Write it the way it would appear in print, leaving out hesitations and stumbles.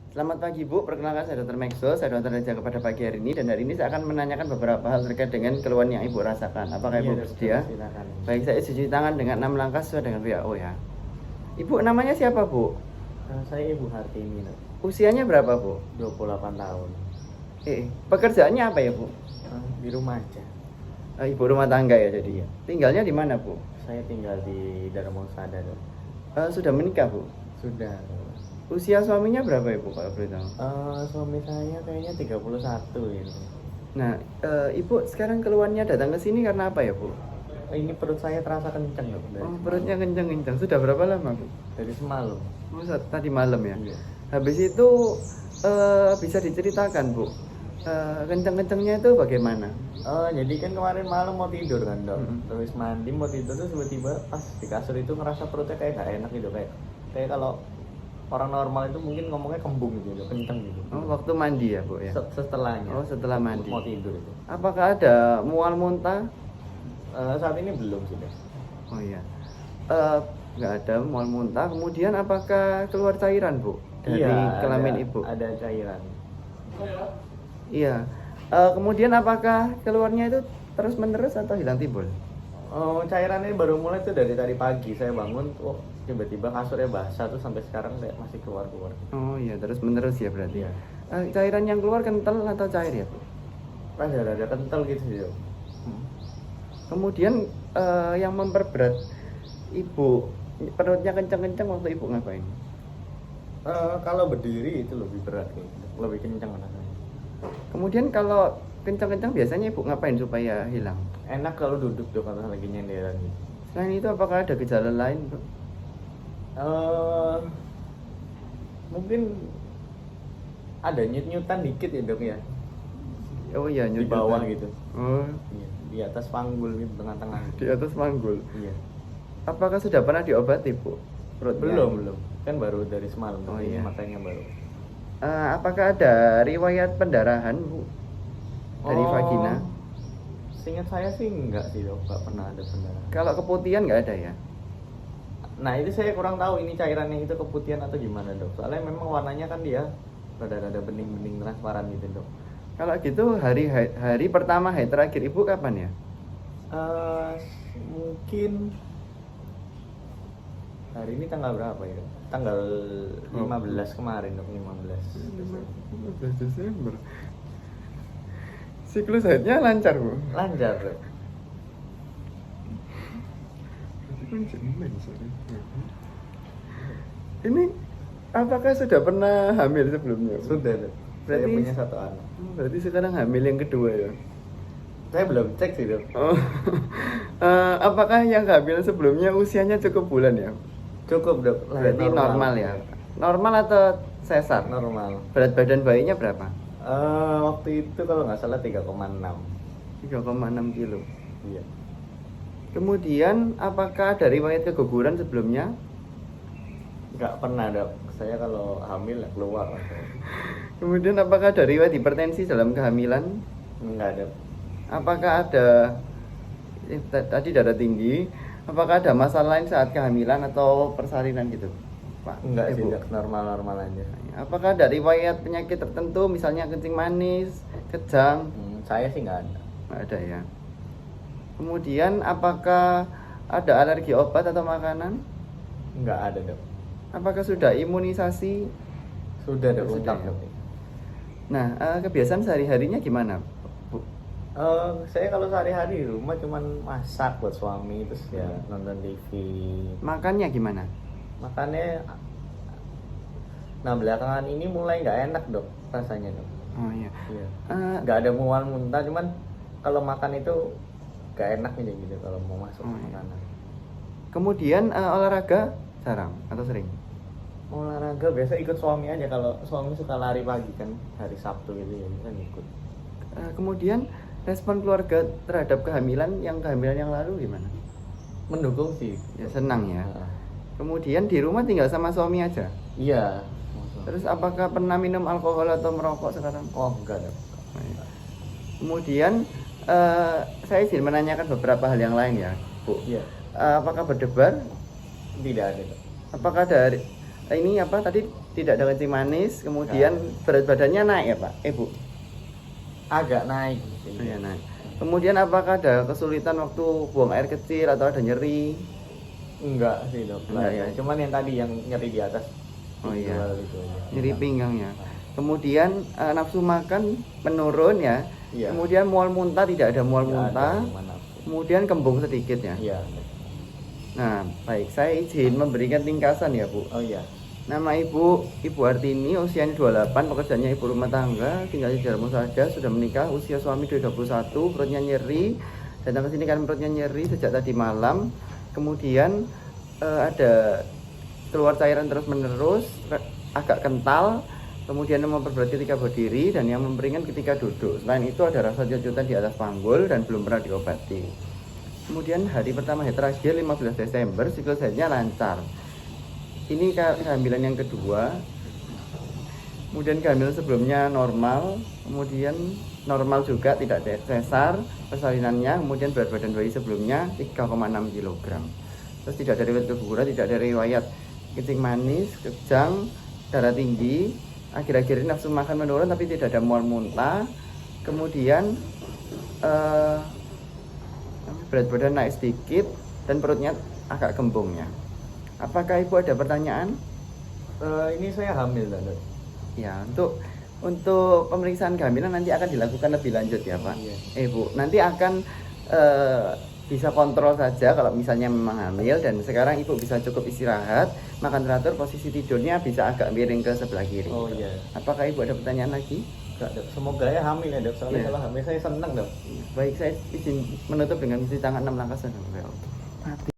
Selamat pagi Bu, perkenalkan saya Dr. Maxo, saya dokter Raja kepada pagi hari ini dan hari ini saya akan menanyakan beberapa hal terkait dengan keluhan yang Ibu rasakan. Apakah Ibu bersedia? Silakan. Baik, saya cuci tangan dengan 6 langkah sesuai dengan WHO ya. Ibu namanya siapa Bu? Saya Ibu Hartini, Dok. Usianya berapa Bu? 28 tahun. Pekerjaannya apa ya Bu? Di rumah aja. Ibu rumah tangga ya jadi. Tinggalnya di mana Bu? Saya tinggal di Darmosada, Dok. Sudah menikah Bu? Sudah. Usia suaminya berapa Ibu kalau boleh tahu? Suami saya kayaknya 31 ya. Nah, Ibu sekarang keluhannya datang ke sini karena apa ya Bu? Ini perut saya terasa kencang, Dok. Perutnya kencang-kencang. Sudah berapa lama Bu? Dari semalam. Tadi malam ya? Iya. Habis itu bisa diceritakan Bu, kenceng-kencengnya itu bagaimana? Jadi kan kemarin malam mau tidur kan, Dok. Mm-mm. Terus mandi mau tidur terus tiba-tiba pas di kasur itu ngerasa perutnya kayak gak enak gitu, kayak kalau orang normal itu mungkin ngomongnya kembung gitu, kenceng gitu. Waktu mandi ya Bu ya? Setelahnya. Setelah mandi. Mau tidur itu. Apakah ada mual muntah? Saat ini belum sih, Dok. Oh iya. Nggak ada mual muntah. Kemudian apakah keluar cairan Bu dari kelamin Ibu? Ada cairan. Iya. Kemudian apakah keluarnya itu terus menerus atau hilang timbul? Cairan ini baru mulai tuh dari tadi pagi saya bangun, tiba-tiba kasurnya basah tuh sampai sekarang kayak masih keluar-keluar. Oh iya, terus menerus ya berarti. Iya. Cairan yang keluar kental atau cair ya Bu? Rada kental gitu sih, Dok. Kemudian yang memperberat Ibu, perutnya kencang-kencang waktu Ibu ngapain? Kalau berdiri itu lebih berat gitu, lebih kencang rasanya. Kemudian kalau kencang-kencang biasanya Ibu ngapain supaya hilang? Enak kalau duduk, Dok, kalau lagi nyenderan gitu. Selain itu apakah ada gejala lain Bu? Mungkin ada nyut-nyutan dikit ya, Dok ya. Oh iya, Di nyut-nyutan. bawah gitu. Oh, Iya, di atas panggul gitu, tengah-tengah. di atas manggul. Iya. Apakah sudah pernah diobati Bu? Perutnya? Belum. Kan baru dari semalam, Oh, ini iya. makanya baru. Apakah ada riwayat pendarahan Bu dari vagina? Seingat saya sih enggak sih, Dok, enggak pernah ada pendarahan. Kalau keputihan nggak ada ya? Nah, itu saya kurang tahu ini cairannya itu keputihan atau gimana, Dok. Soalnya memang warnanya kan dia rada-rada bening-bening transparan gitu, Dok. Kalau gitu hari pertama hari terakhir Ibu kapan ya? Mungkin hari ini tanggal berapa ya? Tanggal 15 kemarin, Dok, 15. 15 Desember. Siklus haidnya lancar Bu? Lancar, Dok. Ini apakah sudah pernah hamil sebelumnya? Sudah, Dok. Saya Berarti- punya 1 anak. Berarti sekarang hamil yang kedua ya? Saya belum cek sih, Dok. Apakah yang hamil sebelumnya usianya cukup bulan ya? Cukup, Dok. Berarti normal ya? Normal atau sesar? Normal. Berat badan bayinya berapa? Waktu itu kalau nggak salah 3,6. 3,6 kilo. Iya. Kemudian apakah ada riwayat keguguran sebelumnya? Nggak pernah, Dok. Saya kalau hamil ya keluar. Kemudian apakah ada riwayat hipertensi dalam kehamilan? Nggak, Dok. Apakah ada tadi darah tinggi? Apakah ada masalah lain saat kehamilan atau persalinan gitu, Pak? Nggak sih, Ibu? Dok. Normal-normal aja. Apakah ada riwayat penyakit tertentu, misalnya kencing manis, kejang? Saya sih nggak ada. Nggak ada ya. Kemudian apakah ada alergi obat atau makanan? Nggak ada, Dok. Apakah sudah imunisasi? Sudah, Dok. Sudah, Lengkap, ya. Dok. Nah, kebiasaan sehari-harinya gimana, Bu? Saya kalau sehari-hari di rumah cuman masak buat suami, terus ya nonton TV. Makannya gimana? Makannya, nah belakangan ini mulai nggak enak, Dok, rasanya, Dok. Oh iya. Iya. Eh, Nggak ada mual muntah, cuman kalau makan itu nggak enak gitu kalau mau masuk Oh, iya. makanan. Kemudian olahraga jarang atau sering? Olahraga biasa ikut suami aja, kalau suami suka lari pagi kan hari Sabtu gitu ya, kan ikut. Kemudian respon keluarga terhadap kehamilan yang lalu gimana? Mendukung sih. Ya senang ya. Heeh. Kemudian di rumah tinggal sama suami aja. Iya. Terus apakah pernah minum alkohol atau merokok sekarang? Oh enggak, Dok. Kemudian saya izin menanyakan beberapa hal yang lain ya, Bu. Iya. Apakah berdebar? Tidak ada, Dok. Apakah ada ini apa tadi tidak ada kencing manis, kemudian berat badannya naik ya Pak? Bu? Agak naik. Oh, ya, naik. Kemudian apakah ada kesulitan waktu buang air kecil atau ada nyeri? Enggak sih dok. Enggak, ya. Cuman yang tadi yang nyeri di atas. Oh iya. Itu aja. Nyeri pinggang ya. Kemudian nafsu makan menurun ya. Iya. Kemudian mual muntah tidak ada mual Nggak muntah. ada, cuma nafsu. Kemudian kembung sedikit ya. Iya. Nah, baik, saya izin memberikan tingkasan ya, Bu. Oh iya. Nama Ibu Artini, usianya 28, pekerjaannya ibu rumah tangga, tinggal di Jarmu saja, sudah menikah, usia suami 21, perutnya nyeri, datang ke sini kan perutnya nyeri sejak tadi malam. Kemudian ada keluar cairan terus-menerus, agak kental, kemudian memperberat ketika berdiri dan yang memperingan ketika duduk. Selain itu ada rasa jajutan di atas panggul dan belum pernah diobati. Kemudian hari pertama hari terakhir 15 Desember siklus haidnya lancar. Ini kehamilan yang kedua. Kemudian kehamilan sebelumnya normal, kemudian normal juga tidak sesar persalinannya, kemudian berat badan bayi sebelumnya 3,6 kg. Terus tidak ada riwayat keguguran, tidak ada riwayat kencing manis, kejang, darah tinggi. Akhir-akhir ini nafsu makan menurun tapi tidak ada mual muntah. Kemudian berat badan naik sedikit dan perutnya agak kembung ya. Apakah Ibu ada pertanyaan? Ini saya hamil dok. Ya, untuk pemeriksaan kehamilan nanti akan dilakukan lebih lanjut ya Pak. Iya. Bu, nanti akan bisa kontrol saja kalau misalnya memang hamil dan sekarang Ibu bisa cukup istirahat, makan teratur, posisi tidurnya bisa agak miring ke sebelah kiri. Oh iya. Apakah Ibu ada pertanyaan lagi? Enggak dok. Semoga ya hamil ya dok. Soalnya Iya. kalau hamil saya seneng dok. Baik, saya izin menutup dengan cuci tangan 6 langkah saja. Mati.